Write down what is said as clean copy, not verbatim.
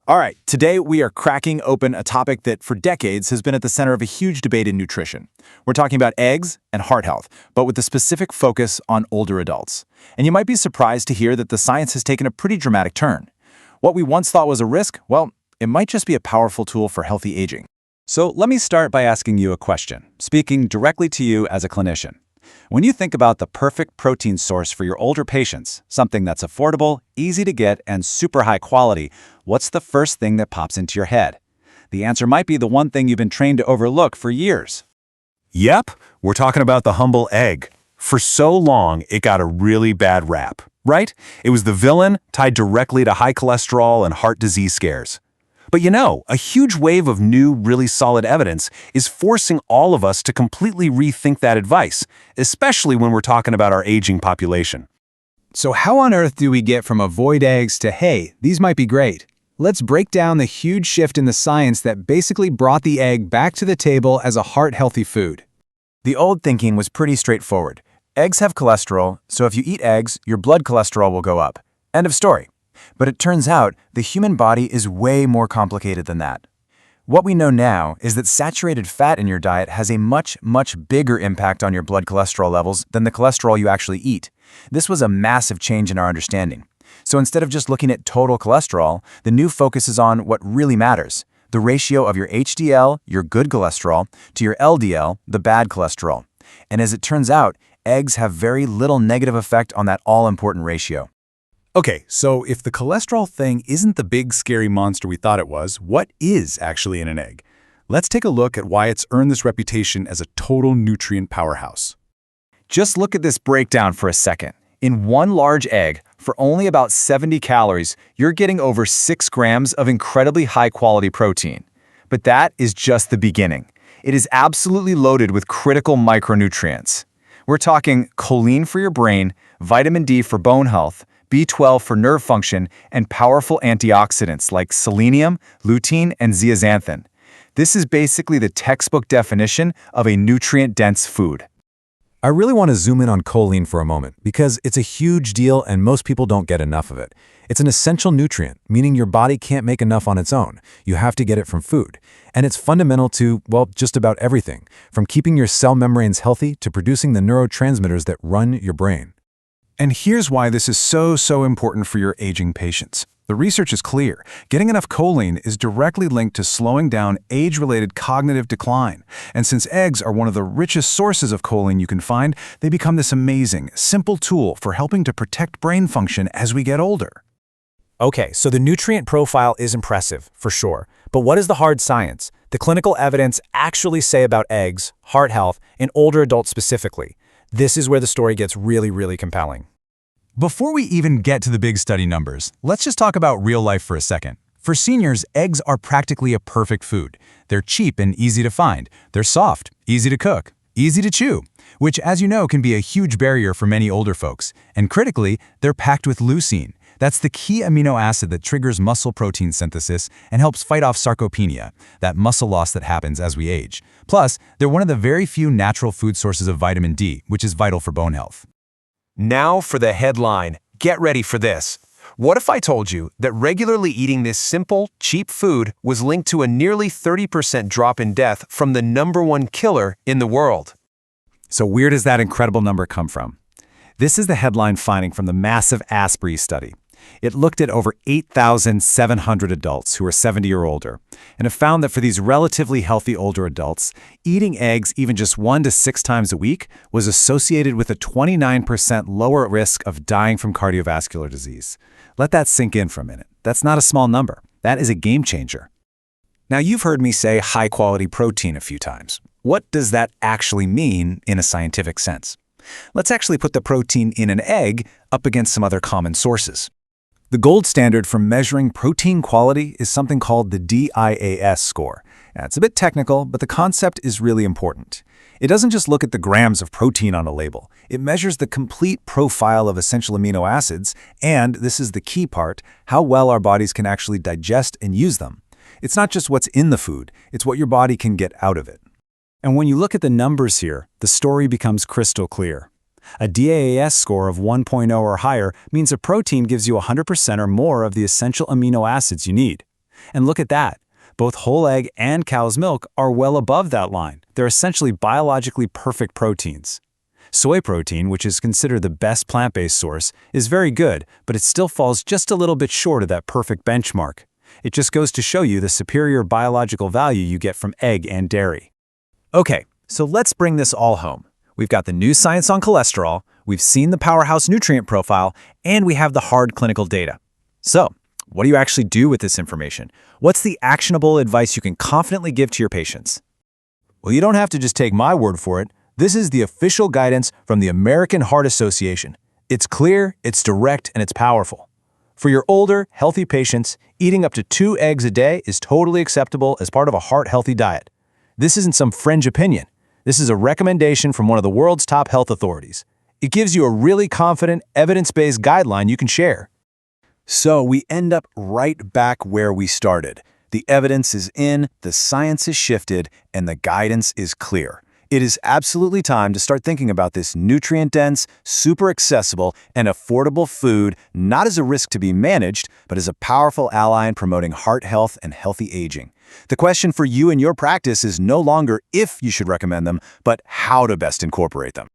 All right, today we are cracking open a topic that for decades has been at the center of a huge debate in nutrition. We're talking about eggs and heart health, but with a specific focus on older adults. And you might be surprised to hear that the science has taken a pretty dramatic turn. What we once thought was a risk, well, it might just be a powerful tool for healthy aging. So let me start by asking you a question, speaking directly to you as a clinician. When you think about the perfect protein source for your older patients, something that's affordable, easy to get, and super high quality, what's the first thing that pops into your head? The answer might be the one thing you've been trained to overlook for years. Yep, we're talking about the humble egg. For so long, it got a really bad rap, right? It was the villain tied directly to high cholesterol and heart disease scares. But a huge wave of new, really solid evidence is forcing all of us to completely rethink that advice, especially when we're talking about our aging population. So how on earth do we get from avoid eggs to, hey, these might be great? Let's break down the huge shift in the science that basically brought the egg back to the table as a heart-healthy food. The old thinking was pretty straightforward. Eggs have cholesterol, so if you eat eggs, your blood cholesterol will go up. End of story. But it turns out the human body is way more complicated than that. What we know now is that saturated fat in your diet has a much, much bigger impact on your blood cholesterol levels than the cholesterol you actually eat. This was a massive change in our understanding. So instead of just looking at total cholesterol, the new focus is on what really matters, the ratio of your HDL, your good cholesterol, to your LDL, the bad cholesterol. And as it turns out, eggs have very little negative effect on that all-important ratio. Okay, so if the cholesterol thing isn't the big scary monster we thought it was, what is actually in an egg? Let's take a look at why it's earned this reputation as a total nutrient powerhouse. Just look at this breakdown for a second. In one large egg, for only about 70 calories, you're getting over 6 grams of incredibly high-quality protein. But that is just the beginning. It is absolutely loaded with critical micronutrients. We're talking choline for your brain, vitamin D for bone health, B12 for nerve function, and powerful antioxidants like selenium, lutein, and zeaxanthin. This is basically the textbook definition of a nutrient-dense food. I really want to zoom in on choline for a moment because it's a huge deal and most people don't get enough of it. It's an essential nutrient, meaning your body can't make enough on its own. You have to get it from food. And it's fundamental to, well, just about everything, from keeping your cell membranes healthy to producing the neurotransmitters that run your brain. And here's why this is so important for your aging patients. The research is clear. Getting enough choline is directly linked to slowing down age-related cognitive decline. And since eggs are one of the richest sources of choline you can find, they become this amazing, simple tool for helping to protect brain function as we get older. Okay, so the nutrient profile is impressive, for sure. But what is the hard science? The clinical evidence actually say about eggs, heart health, and older adults specifically? This is where the story gets really compelling. Before we even get to the big study numbers, let's just talk about real life for a second. For seniors, eggs are practically a perfect food. They're cheap and easy to find. They're soft, easy to cook, easy to chew, which, as you know, can be a huge barrier for many older folks. And critically, they're packed with leucine. That's the key amino acid that triggers muscle protein synthesis and helps fight off sarcopenia, that muscle loss that happens as we age. Plus, they're one of the very few natural food sources of vitamin D, which is vital for bone health. Now for the headline. Get ready for this. What if I told you that regularly eating this simple, cheap food was linked to a nearly 30% drop in death from the #1 killer in the world? So where does that incredible number come from? This is the headline finding from the massive Asprey study. It looked at over 8,700 adults who are 70 or older, and it found that for these relatively healthy older adults, eating eggs even just 1 to 6 times a week was associated with a 29% lower risk of dying from cardiovascular disease. Let that sink in for a minute. That's not a small number. That is a game changer. Now, you've heard me say high-quality protein a few times. What does that actually mean in a scientific sense? Let's actually put the protein in an egg up against some other common sources. The gold standard for measuring protein quality is something called the DIAS score. Now, it's a bit technical, but the concept is really important. It doesn't just look at the grams of protein on a label. It measures the complete profile of essential amino acids, and this is the key part, how well our bodies can actually digest and use them. It's not just what's in the food, it's what your body can get out of it. And when you look at the numbers here, the story becomes crystal clear. A DAAS score of 1.0 or higher means a protein gives you 100% or more of the essential amino acids you need. And look at that. Both whole egg and cow's milk are well above that line. They're essentially biologically perfect proteins. Soy protein, which is considered the best plant-based source, is very good, but it still falls just a little bit short of that perfect benchmark. It just goes to show you the superior biological value you get from egg and dairy. Okay, so let's bring this all home. We've got the new science on cholesterol, we've seen the powerhouse nutrient profile, and we have the hard clinical data. So, what do you actually do with this information? What's the actionable advice you can confidently give to your patients? Well, you don't have to just take my word for it. This is the official guidance from the American Heart Association. It's clear, it's direct, and it's powerful. For your older, healthy patients, eating up to 2 eggs a day is totally acceptable as part of a heart-healthy diet. This isn't some fringe opinion. This is a recommendation from one of the world's top health authorities. It gives you a really confident, evidence-based guideline you can share. So we end up right back where we started. The evidence is in, the science is shifted, and the guidance is clear. It is absolutely time to start thinking about this nutrient-dense, super accessible, and affordable food not as a risk to be managed, but as a powerful ally in promoting heart health and healthy aging. The question for you in your practice is no longer if you should recommend them, but how to best incorporate them.